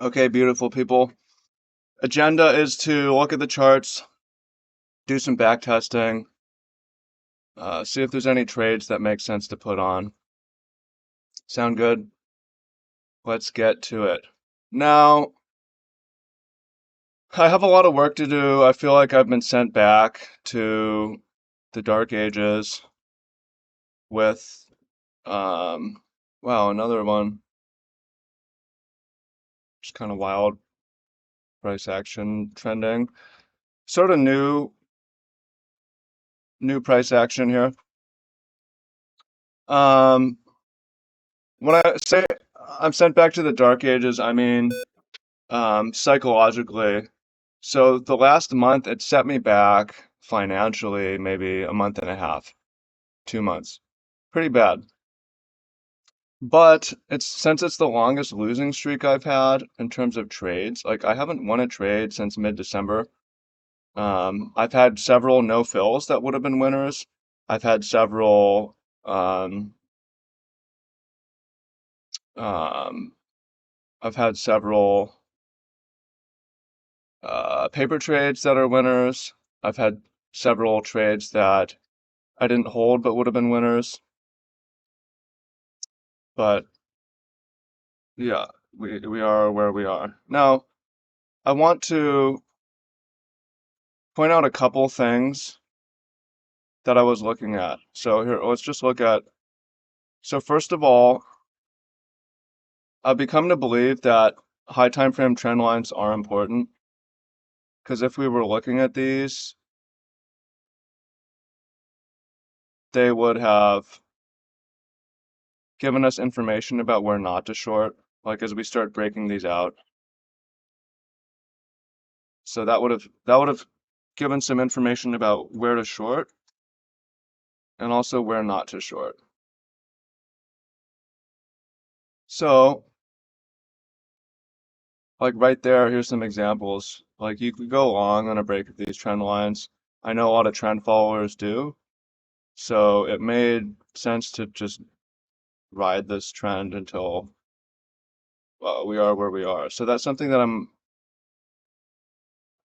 Okay, beautiful people. Agenda is to look at the charts, do some back testing, see if there's any trades that make sense to put on. Sound good? Let's get to it. Now, I have a lot of work to do. I feel like I've been sent back to the dark ages with, um, wow, another one. Just kind of wild price action trending. Sort of new price action here. Um, when I say I'm sent back to the dark ages, I mean psychologically. So the last month it set me back financially, maybe a month and a half, 2 months. Pretty bad. But it's since it's the longest losing streak I've had in terms of trades. Like I haven't won a trade since mid-December. I've had several no fills that would have been winners. I've had several um, um, I've had several paper trades that are winners. I've had several trades that I didn't hold but would have been winners. But yeah, we are where we are. Now, I want to point out a couple things that I was looking at. So here, let's just look at. So first of all, I've become to believe that high time frame trend lines are important because if we were looking at these, they would have given us information about where not to short, like as we start breaking these out. So that would have given some information about where to short and also where not to short. So, like right there, here's some examples. Like you could go long on a break of these trend lines. I know a lot of trend followers do. So it made sense to just ride this trend until we are where we are. So that's something that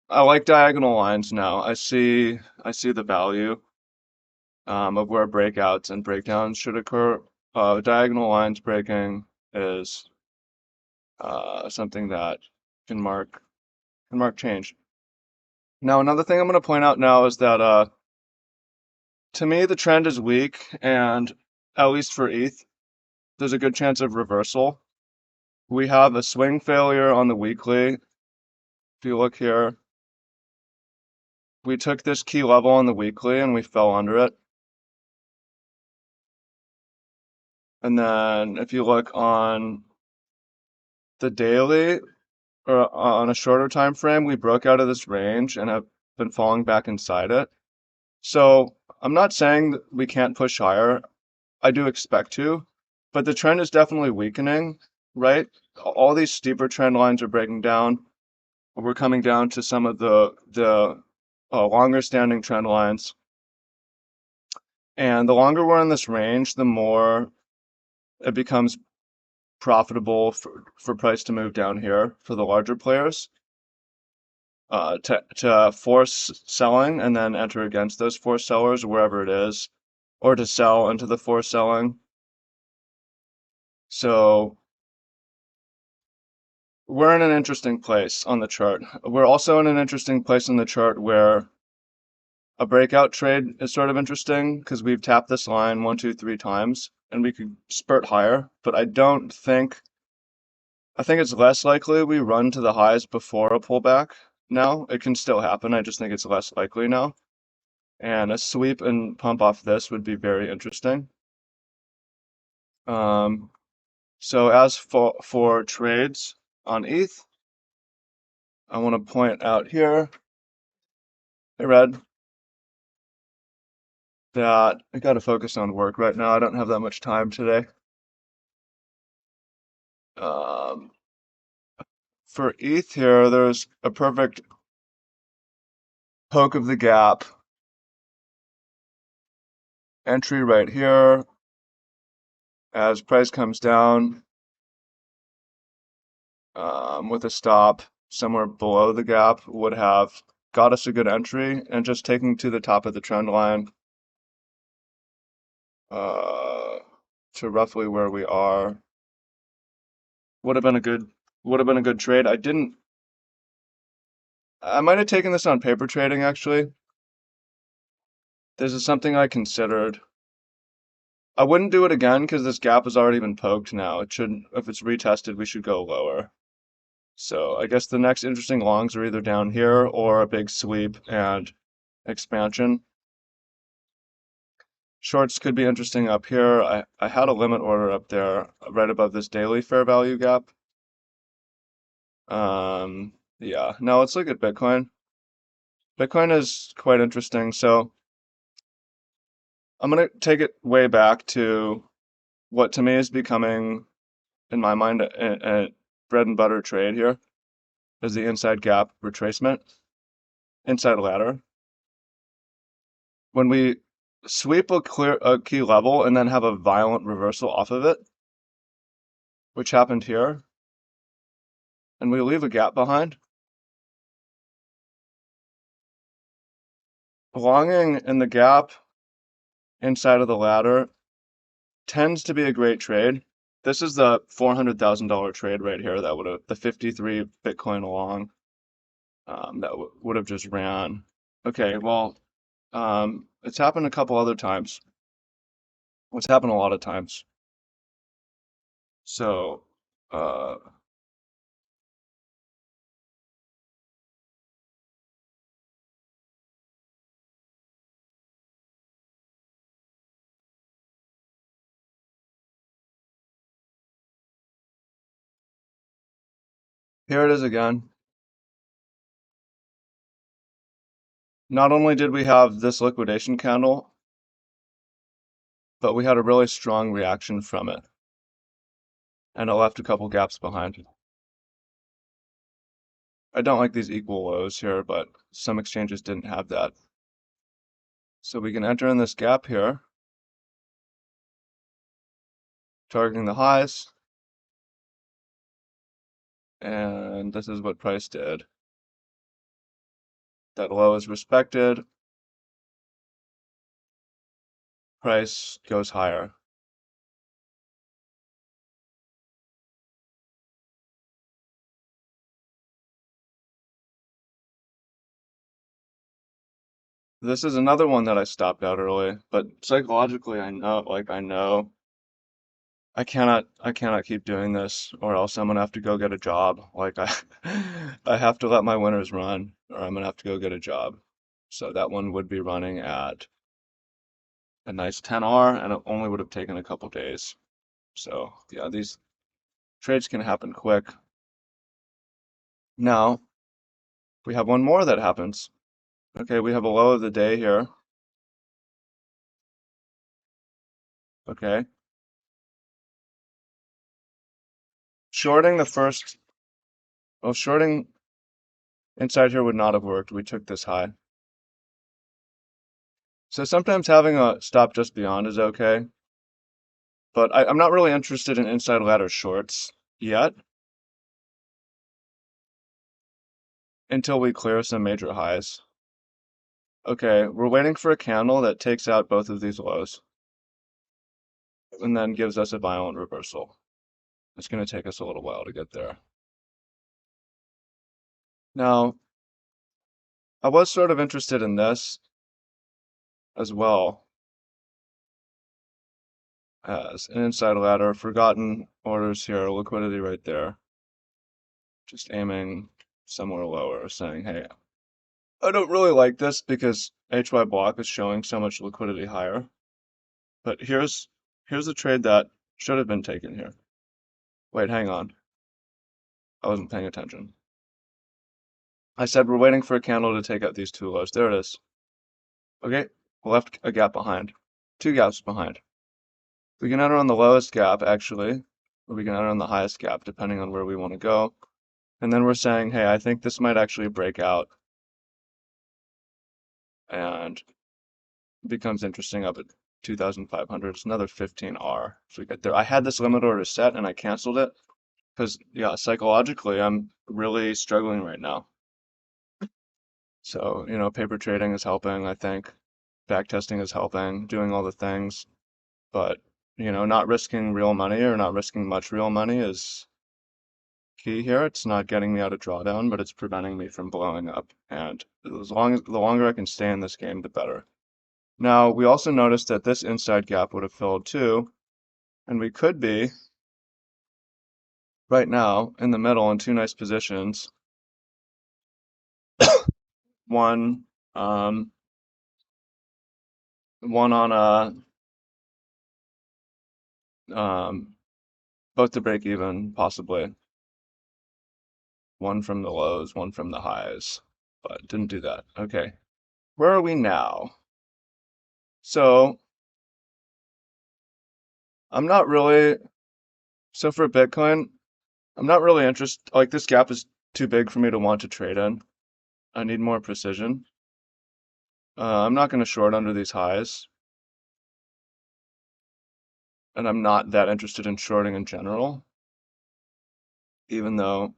I like diagonal lines now. I see the value of where breakouts and breakdowns should occur. Diagonal lines breaking is something that can mark change. Now, another thing I'm going to point out now is that to me the trend is weak, and at least for ETH, there's a good chance of reversal. We have a swing failure on the weekly. If you look here, we took this key level on the weekly and we fell under it. And then if you look on the daily or on a shorter time frame, we broke out of this range and have been falling back inside it. So I'm not saying that we can't push higher. I do expect to, but the trend is definitely weakening, right? All these steeper trend lines are breaking down. We're coming down to some of the longer standing trend lines. And the longer we're in this range, the more it becomes profitable for price to move down here for the larger players, to force selling and then enter against those forced sellers wherever it is, or to sell into the forced selling. So we're in an interesting place on the chart. We're also in an interesting place on the chart where a breakout trade is sort of interesting because we've tapped this line one, two, three times and we could spurt higher, but I think it's less likely we run to the highs before a pullback now. It can still happen. I just think it's less likely now. And a sweep and pump off this would be very interesting. Um, so as for trades on ETH, I want to point out here, hey Red, that I got to focus on work right now. I don't have that much time today. Um, for ETH here, there's a perfect poke of the gap entry right here. As price comes down, with a stop somewhere below the gap would have got us a good entry, and just taking to the top of the trend line uh, to roughly where we are would have been a good trade. I might have taken this on paper trading actually. This is something I considered. I wouldn't do it again because this gap has already been poked now. It should, if it's retested, we should go lower. So I guess the next interesting longs are either down here or a big sweep and expansion. Shorts could be interesting up here. I had a limit order up there right above this daily fair value gap. Yeah. Now let's look at Bitcoin. Bitcoin is quite interesting. So I'm gonna take it way back to what to me is becoming, in my mind, a bread and butter trade here is the inside gap retracement, inside ladder. When we sweep a key level and then have a violent reversal off of it, which happened here, and we leave a gap behind, belonging in the gap inside of the ladder tends to be a great trade. This is the $400,000 trade right here that would have the 53 Bitcoin along that would have just ran. Okay, well, it's happened a couple other times. It's happened a lot of times. So, uh, here it is again. Not only did we have this liquidation candle, but we had a really strong reaction from it, and it left a couple gaps behind. I don't like these equal lows here, but some exchanges didn't have that. So we can enter in this gap here, targeting the highs, and this is what price did. That low is respected, price goes higher. This is another one that I stopped out early, but psychologically I know I cannot keep doing this or else I'm gonna have to go get a job. Like I I have to let my winners run or I'm gonna have to go get a job. So that one would be running at a nice 10R and it only would have taken a couple days. So yeah, these trades can happen quick. Now we have one more that happens. Okay, we have a low of the day here. Okay. Shorting the first, well, shorting inside here would not have worked. We took this high. So sometimes having a stop just beyond is okay, but I'm not really interested in inside ladder shorts yet until we clear some major highs. Okay, we're waiting for a candle that takes out both of these lows and then gives us a violent reversal. It's going to take us a little while to get there. Now, I was sort of interested in this as well as an inside ladder, forgotten orders here, liquidity right there. Just aiming somewhere lower, saying, hey, I don't really like this because HY block is showing so much liquidity higher. But here's a trade that should have been taken here. Wait, hang on. I wasn't paying attention. I said we're waiting for a candle to take out these two lows. There it is. Okay, we left a gap behind. Two gaps behind. We can enter on the lowest gap, actually, or we can enter on the highest gap, depending on where we want to go. And then we're saying, hey, I think this might actually break out. And it becomes interesting up at 2,500. It's another 15R if we get there. I had this limit order set and I canceled it Because, yeah, psychologically, I'm really struggling right now. So, paper trading is helping, I think. Back testing is helping, doing all the things. But, not risking real money or not risking much real money is key here. It's not getting me out of drawdown, but it's preventing me from blowing up. And the longer I can stay in this game, the better. Now, we also noticed that this inside gap would have filled too, and we could be right now in the middle in two nice positions. One, um, one on um, both to break even, possibly. One from the lows, one from the highs, but didn't do that. Okay. Where are we now? So I'm not really, so for Bitcoin, I'm not really interested, like this gap is too big for me to want to trade in. I need more precision. I'm not going to short under these highs, and I'm not that interested in shorting in general, even though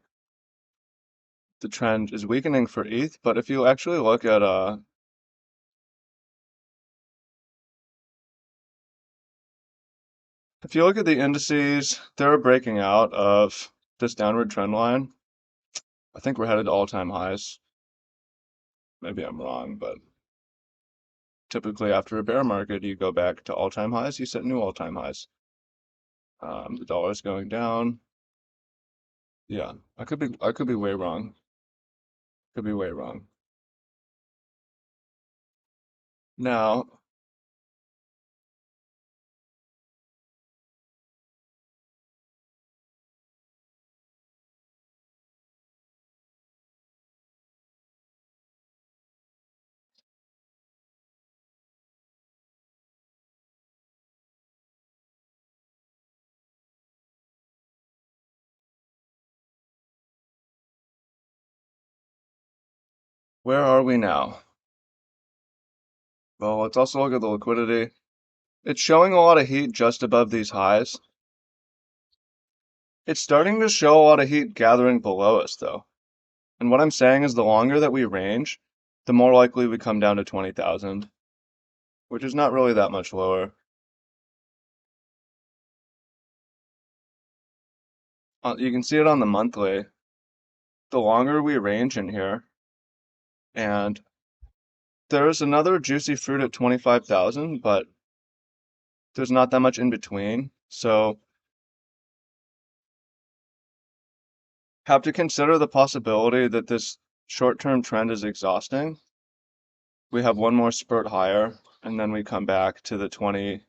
the trend is weakening for ETH. But if you actually look at if you look at the indices, they're breaking out of this downward trend line. I think we're headed to all-time highs. Maybe I'm wrong, but typically after a bear market, you go back to all-time highs, you set new all-time highs. The dollar's going down. Yeah, I could be way wrong. Could be way wrong. Now, where are we now? Well, let's also look at the liquidity. It's showing a lot of heat just above these highs. It's starting to show a lot of heat gathering below us, though. And what I'm saying is the longer that we range, the more likely we come down to 20,000, which is not really that much lower. You can see it on the monthly. The longer we range in here, and there's another juicy fruit at 25,000, but there's not that much in between. So have to consider the possibility that this short-term trend is exhausting. We have one more spurt higher, and then we come back to the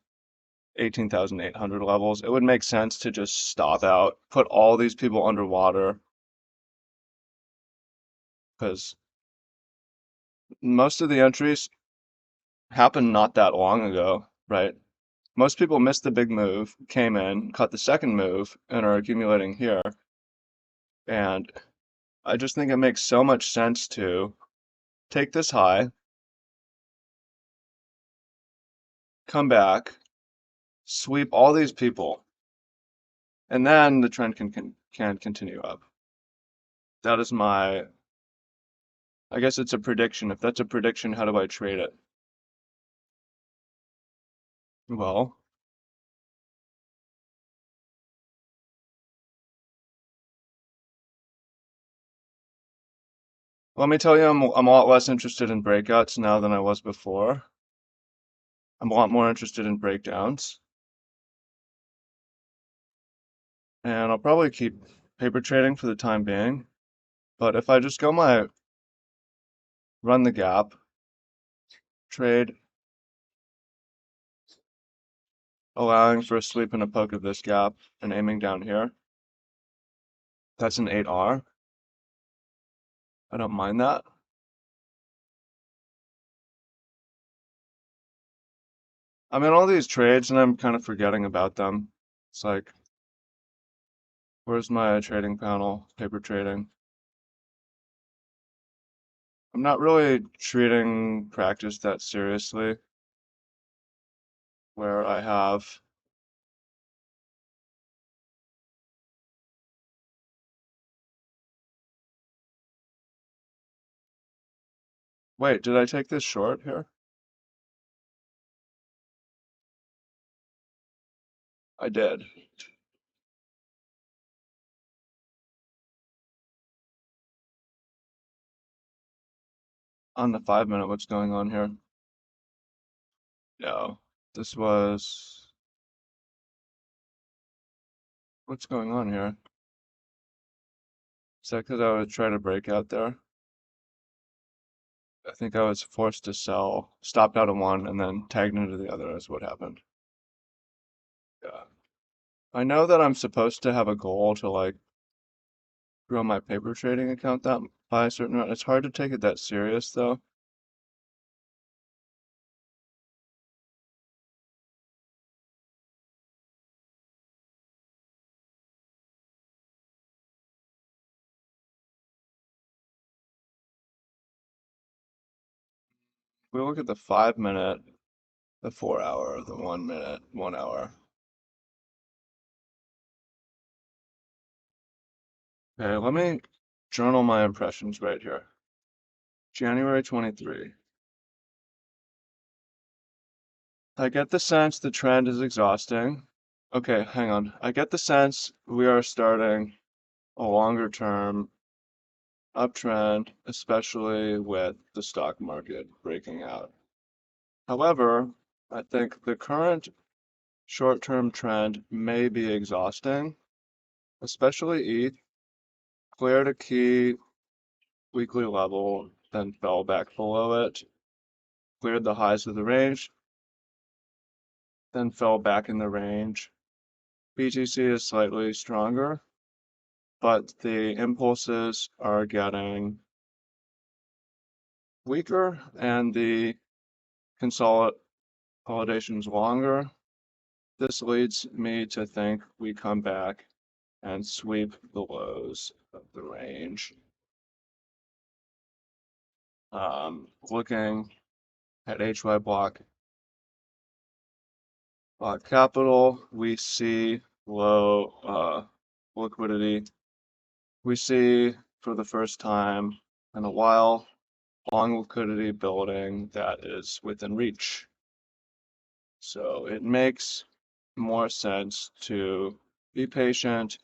18,800 levels. It would make sense to just stop out, put all these people underwater, because most of the entries happened not that long ago, right? Most people missed the big move, came in, caught the second move, and are accumulating here. And I just think it makes so much sense to take this high, come back, sweep all these people, and then the trend can continue up. That is my, I guess it's a prediction. If that's a prediction, how do I trade it? Well, let me tell you, I'm a lot less interested in breakouts now than I was before. I'm a lot more interested in breakdowns. And I'll probably keep paper trading for the time being. But if I just go run the gap, trade, allowing for a sweep and a poke of this gap, and aiming down here, that's an 8R. I don't mind that. I'm in all these trades and I'm kind of forgetting about them. It's like, where's my trading panel, paper trading? I'm not really treating practice that seriously, where I have Wait, did I take this short here? I did. On the 5 minute, what's going on here? No, this was, what's going on here? Is that because I was trying to break out there? I think I was forced to sell, stopped out of one and then tagged into the other is what happened. Yeah. I know that I'm supposed to have a goal to like grow my paper trading account that by a certain amount. It's hard to take it that serious though. If we look at the 5 minute, the 4 hour, the 1 minute, 1 hour. Okay, let me journal my impressions right here. January 23. I get the sense the trend is exhausting. Okay, hang on. I get the sense we are starting a longer term uptrend, especially with the stock market breaking out. However, I think the current short-term trend may be exhausting, especially ETH cleared a key weekly level, then fell back below it, cleared the highs of the range, then fell back in the range. BTC is slightly stronger, but the impulses are getting weaker and the consolidation's longer. This leads me to think we come back and sweep the lows of the range. Looking at HY block capital, we see low liquidity. We see for the first time in a while long liquidity building that is within reach. So it makes more sense to be patient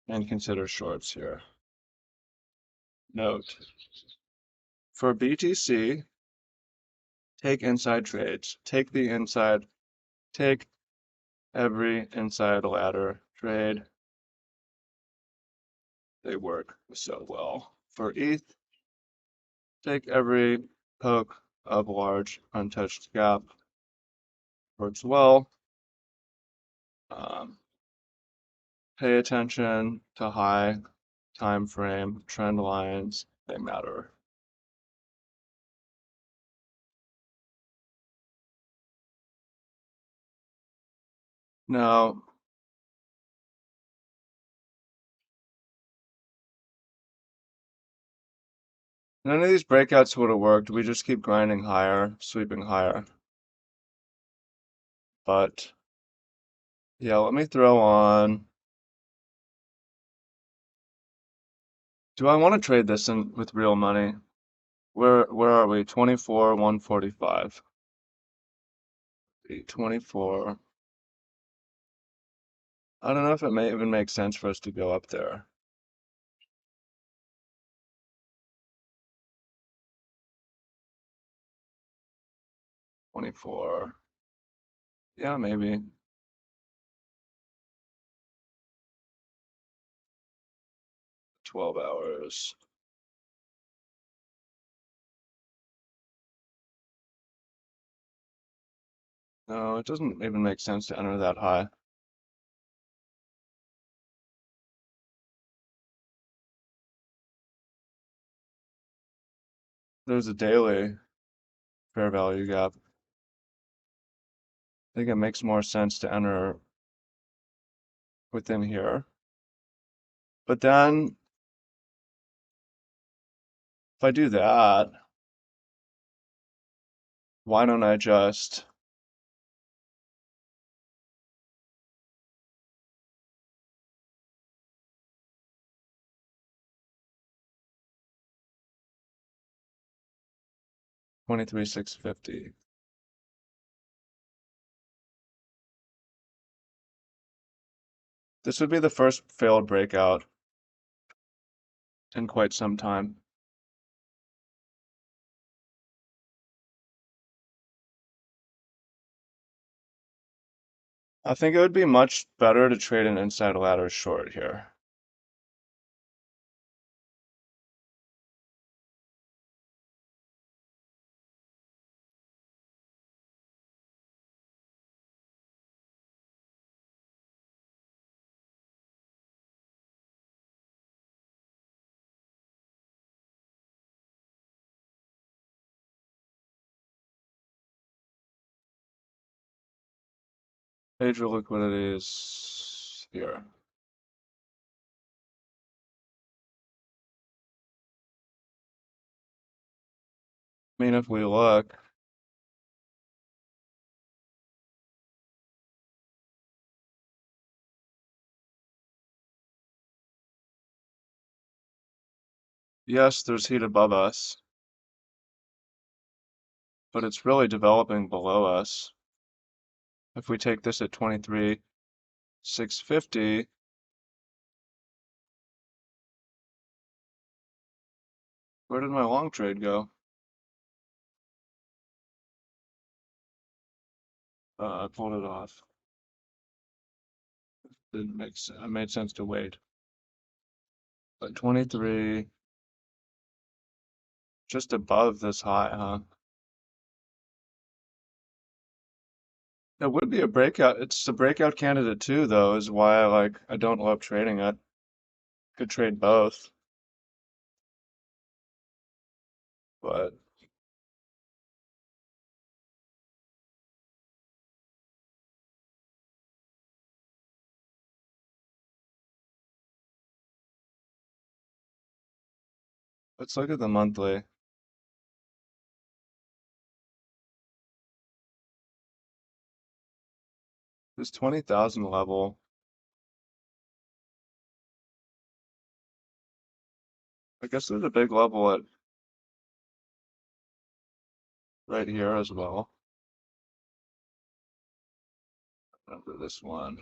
and consider shorts here. Note, for BTC, take inside trades. Take every inside ladder trade. They work so well. For ETH, take every poke of large untouched gap. Works well. Pay attention to high time frame trend lines. They matter. Now, none of these breakouts would have worked. We just keep grinding higher, sweeping higher. But yeah, let me throw on. Do I want to trade this in with real money? Where are we? 24, 145. 24. I don't know if it may even make sense for us to go up there. 24. Yeah, maybe. 12 hours. No, it doesn't even make sense to enter that high. There's a daily fair value gap. I think it makes more sense to enter within here. But then, if I do that, why don't I just 23,650. This would be the first failed breakout in quite some time. I think it would be much better to trade an inside ladder short here. Major liquidity is here. I mean, if we look, yes, there's heat above us, but it's really developing below us. If we take this at 23,650, where did my long trade go? I pulled it off. Didn't make sense. It made sense to wait. But 23, just above this high, huh? It would be a breakout. It's a breakout candidate too, though, is why I don't love trading it. Could trade both, but let's look at the monthly. This 20,000 level. I guess there's a big level at right here as well. Under this one.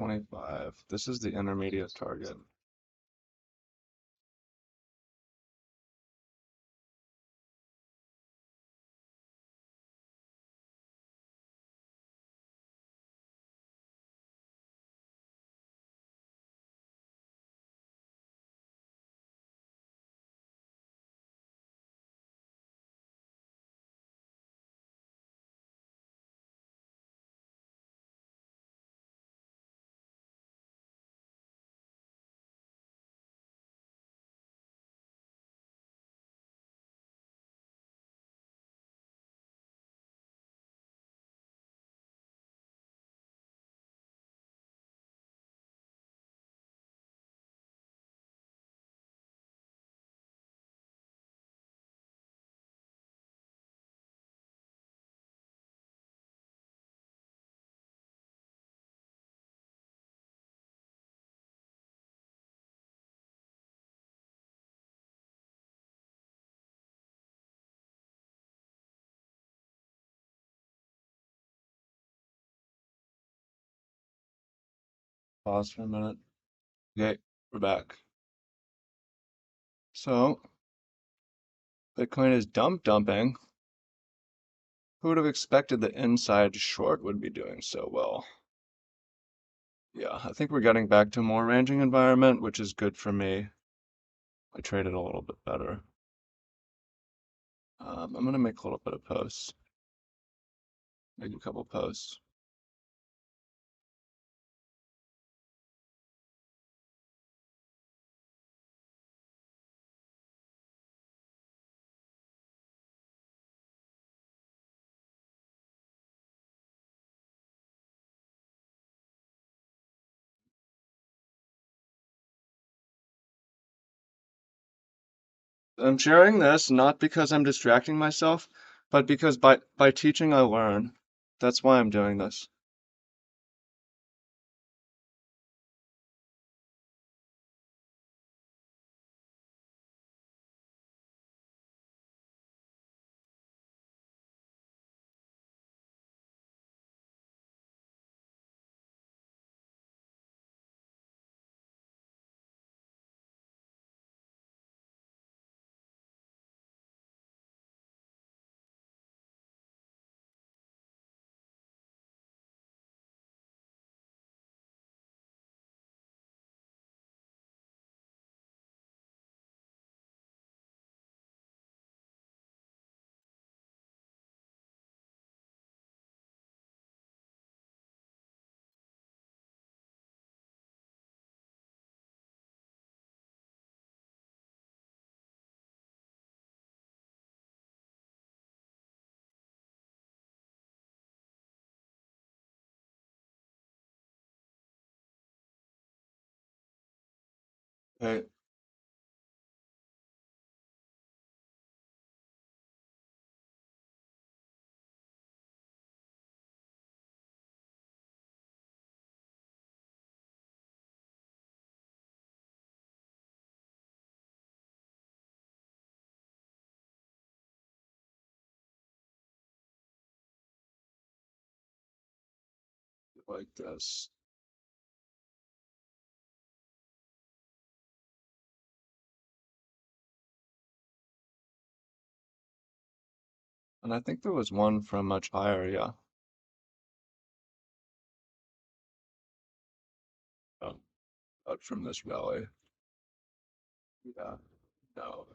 $25. This is the intermediate target. Pause for a minute. Okay, we're back. So, Bitcoin is dumping. Who would have expected the inside short would be doing so well? Yeah, I think we're getting back to a more ranging environment, which is good for me. I traded a little bit better. I'm gonna make a little bit of posts. Make a couple posts. I'm sharing this not because I'm distracting myself, but because by teaching I learn. That's why I'm doing this. Hey, like this. And I think there was one from much higher, yeah. Oh, out from this valley. Yeah, no.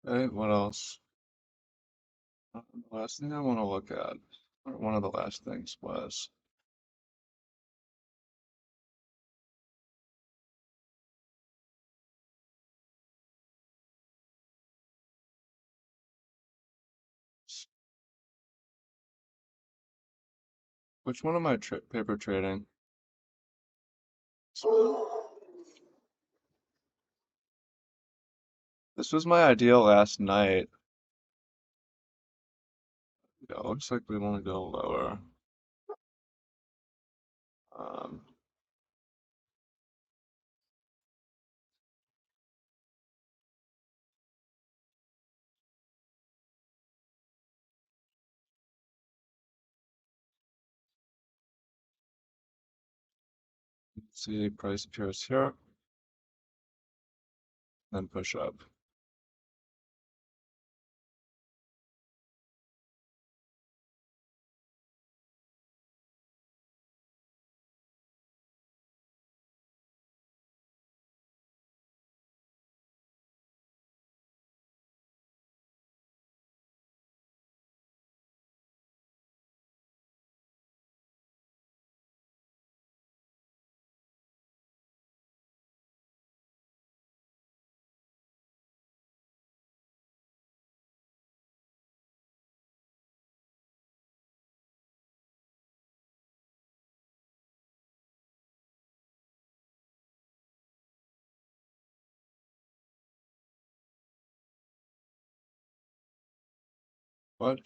Hey, what else? The last thing I want to look at, or one of the last things was, which one am I paper trading? This was my idea last night. Yeah, looks like we want to go lower. Um, see price appears here, then push up. What?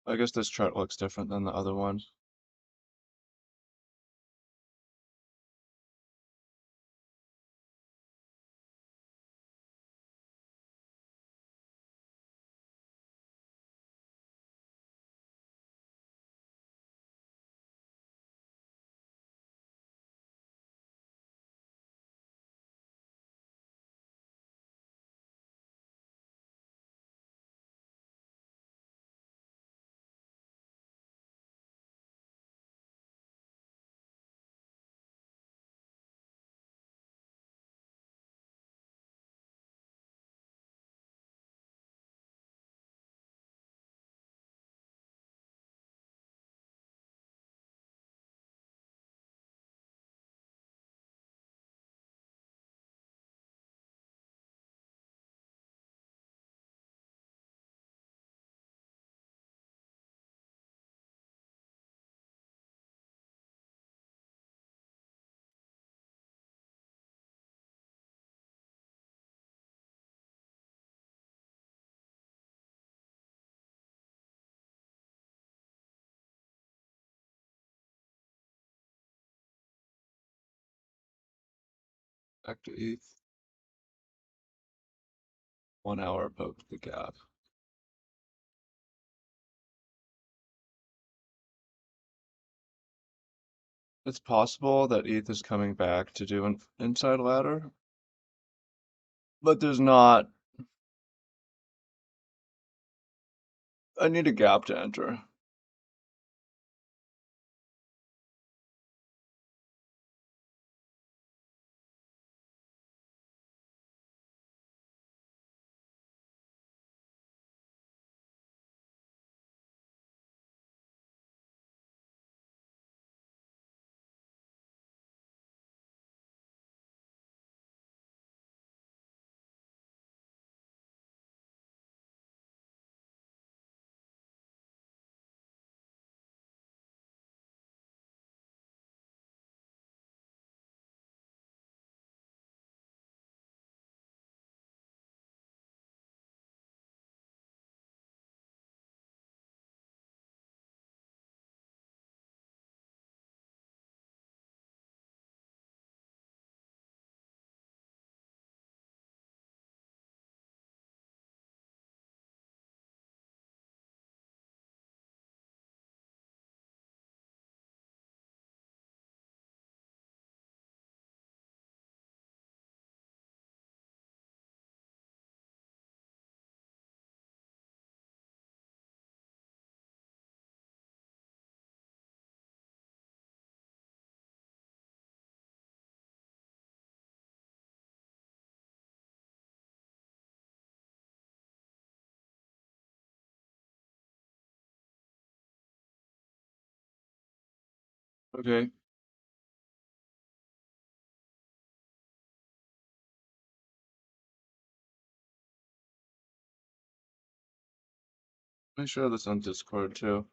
I guess this chart looks different than the other one. Back to ETH. 1 hour poked the gap. It's possible that ETH is coming back to do an inside ladder, but there's not. I need a gap to enter. Okay, let me share this on Discord too.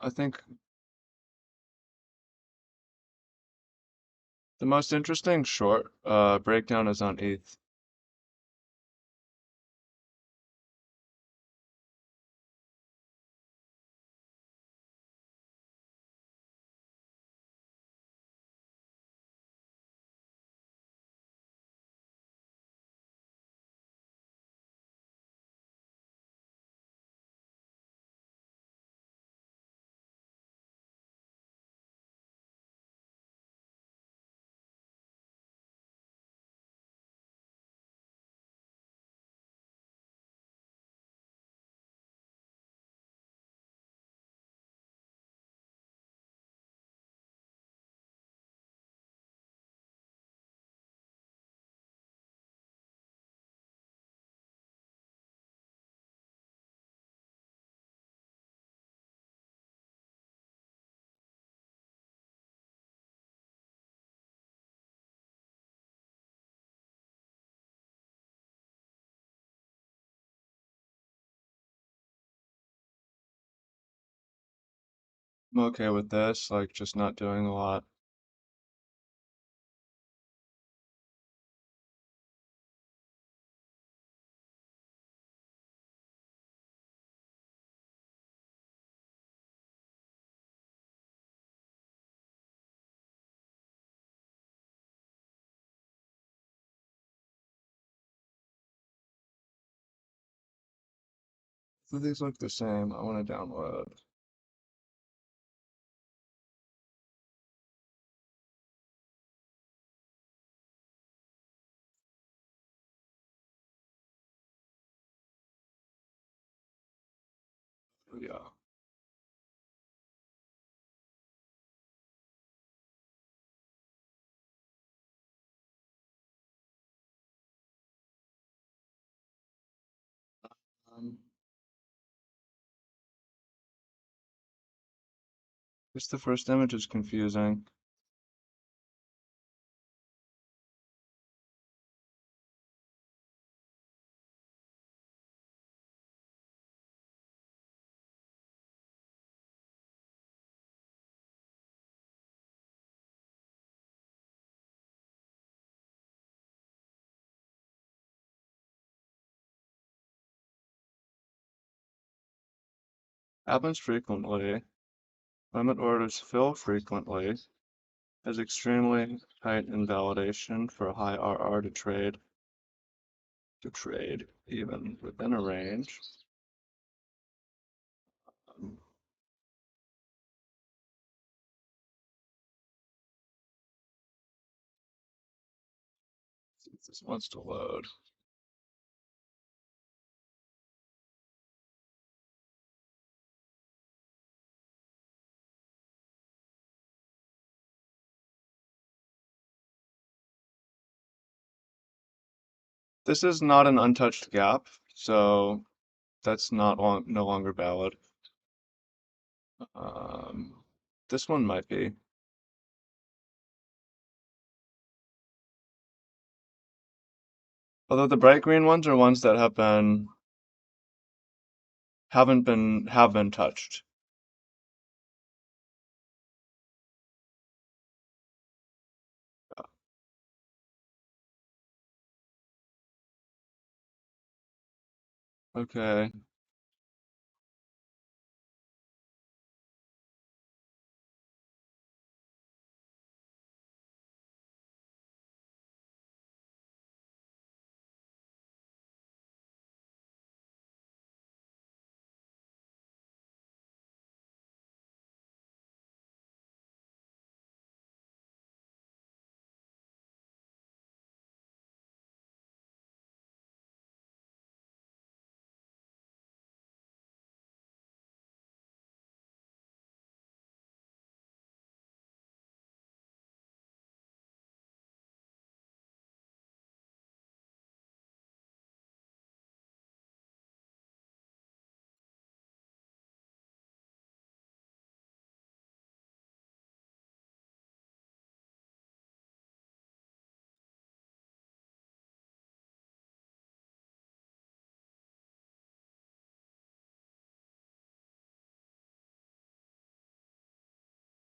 I think the most interesting short breakdown is on ETH. I'm okay with this, like just not doing a lot. So these look the same. I want to download. Yeah. Um, just the first image is confusing. Happens frequently. Limit orders fill frequently. Has extremely tight invalidation for a high RR to trade. Even within a range. Um, see if this wants to load. This is not an untouched gap, so that's no longer valid. This one might be. Although the bright green ones are ones that have been touched. Okay.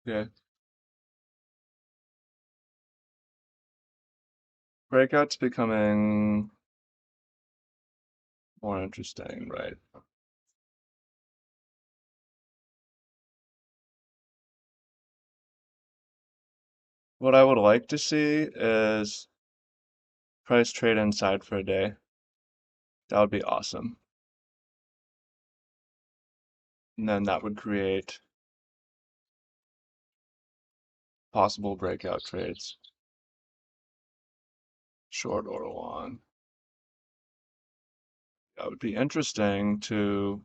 Okay. Breakout's becoming more interesting, right? What I would like to see is price trade inside for a day. That would be awesome. And then that would create possible breakout trades, short or long. That would be interesting to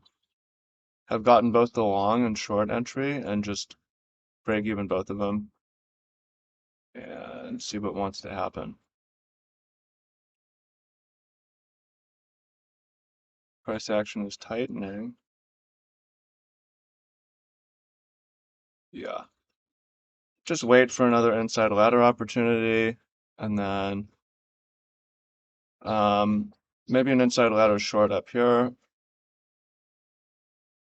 have gotten both the long and short entry and just break even both of them and see what wants to happen. Price action is tightening. Yeah. Just wait for another inside ladder opportunity and then maybe an inside ladder short up here.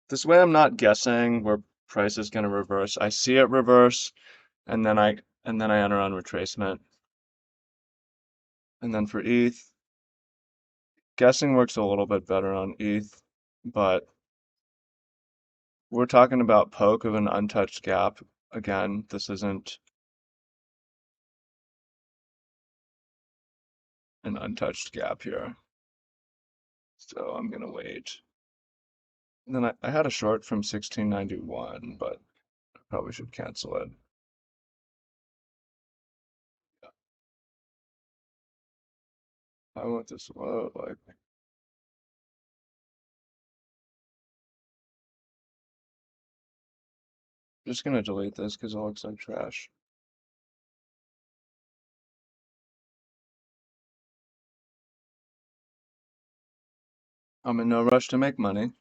This way I'm not guessing where price is going to reverse. I see it reverse and then I enter on retracement. And then for ETH, guessing works a little bit better on ETH, but we're talking about poke of an untouched gap. Again, this isn't an untouched gap here. So I'm gonna wait. And then I had a short from 1691, but I probably should cancel it. I want this low, like just gonna delete this because it looks like trash. I'm in no rush to make money.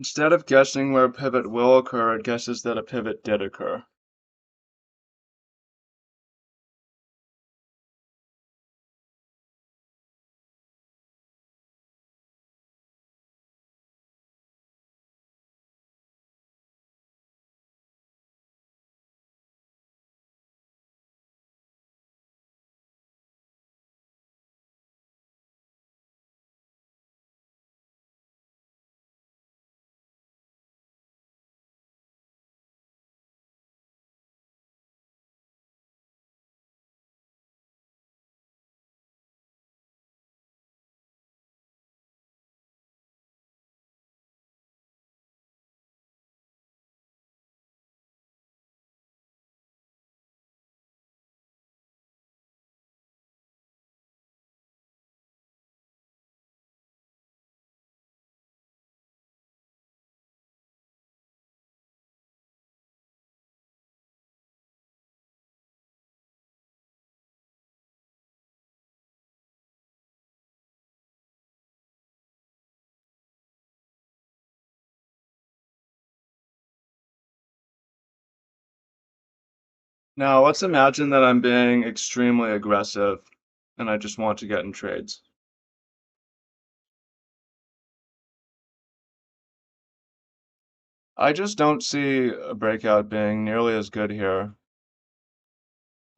Instead of guessing where a pivot will occur, it guesses that a pivot did occur. Now, let's imagine that I'm being extremely aggressive and I just want to get in trades. I just don't see a breakout being nearly as good here.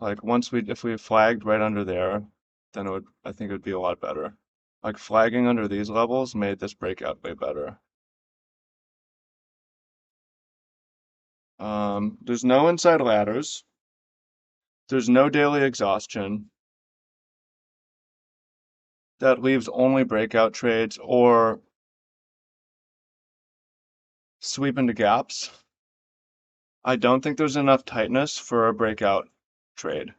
Like if we flagged right under there, then I think it would be a lot better. Like flagging under these levels made this breakout way better. There's no inside ladders. There's no daily exhaustion. That leaves only breakout trades or sweep into gaps. I don't think there's enough tightness for a breakout trade.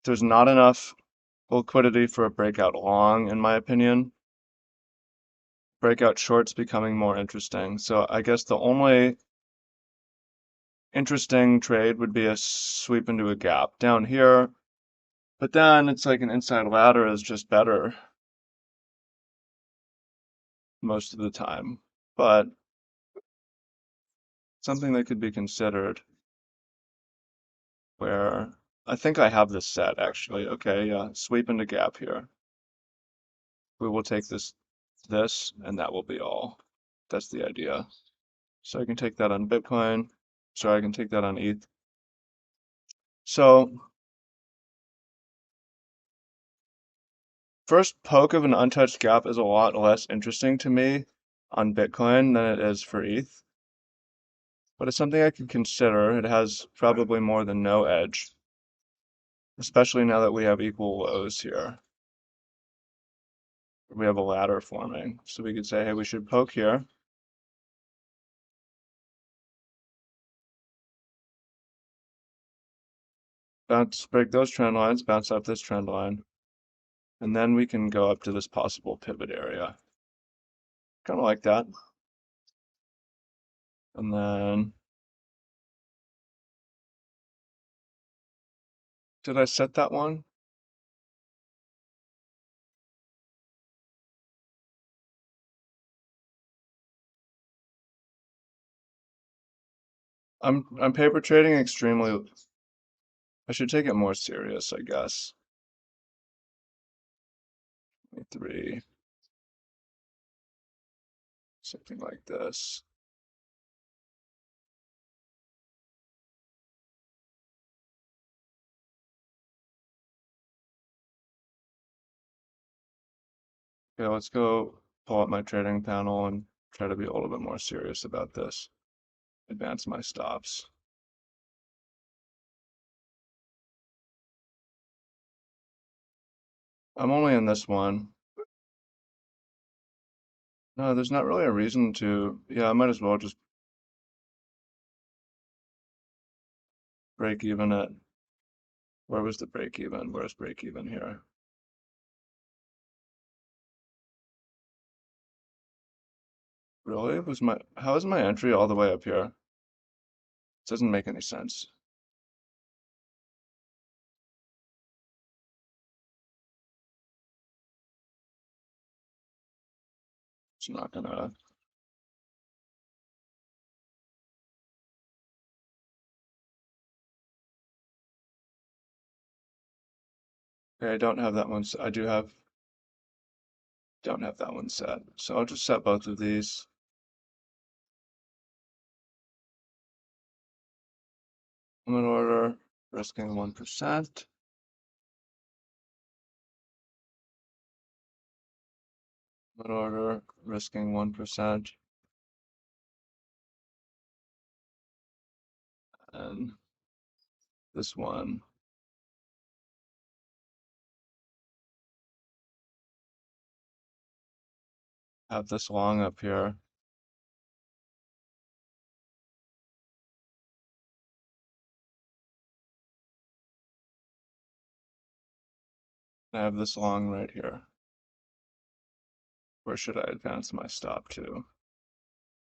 There's not enough liquidity for a breakout long, in my opinion. Breakout short's becoming more interesting. So I guess the only interesting trade would be a sweep into a gap down here. But then it's like an inside ladder is just better most of the time. But something that could be considered where I think I have this set actually. Okay, yeah, sweep into gap here. We will take this, and that will be all. That's the idea. So I can take that on Bitcoin. So I can take that on ETH. So first poke of an untouched gap is a lot less interesting to me on Bitcoin than it is for ETH. But it's something I could consider. It has probably more than no edge, especially now that we have equal lows here. We have a ladder forming. So we could say, hey, we should poke here. Break those trend lines, bounce up this trend line. And then we can go up to this possible pivot area. Kind of like that. And then, did I set that one? I'm paper trading extremely. I should take it more serious, I guess. 3, something like this. Okay, let's go pull up my trading panel and try to be a little bit more serious about this. Advance my stops. I'm only in this one. No, there's not really a reason to. Yeah, I might as well just break even at. Where was the break even? Where's break even here? Really? How is my entry all the way up here? It doesn't make any sense. It's not gonna. Okay, I don't have that one. I don't have that one set. So I'll just set both of these. Limit order, risking 1%. Limit order, risking 1%. And this one. Have this long up here. I have this long right here. Where should I advance my stop to?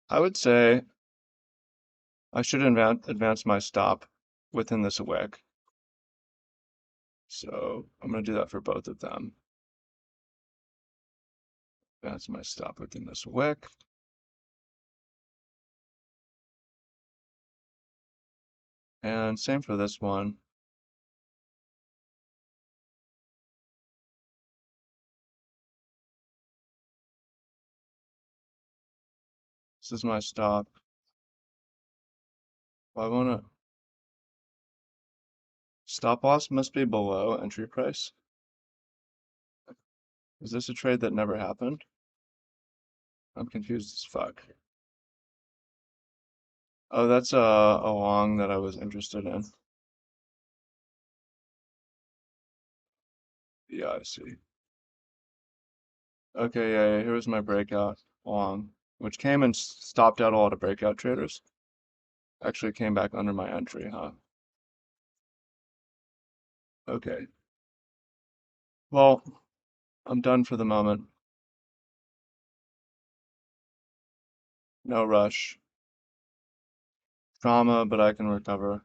I would say I should advance my stop within this wick. So I'm going to do that for both of them. Advance my stop within this wick. And same for this one. This is my stop. Well, I want to stop loss must be below entry price. Is this a trade that never happened? I'm confused as fuck. Oh, that's a long that I was interested in. Yeah, I see. Okay, yeah, here was my breakout long, which came and stopped out a lot of breakout traders. Actually came back under my entry, huh? Okay. Well, I'm done for the moment. No rush. Trauma, but I can recover.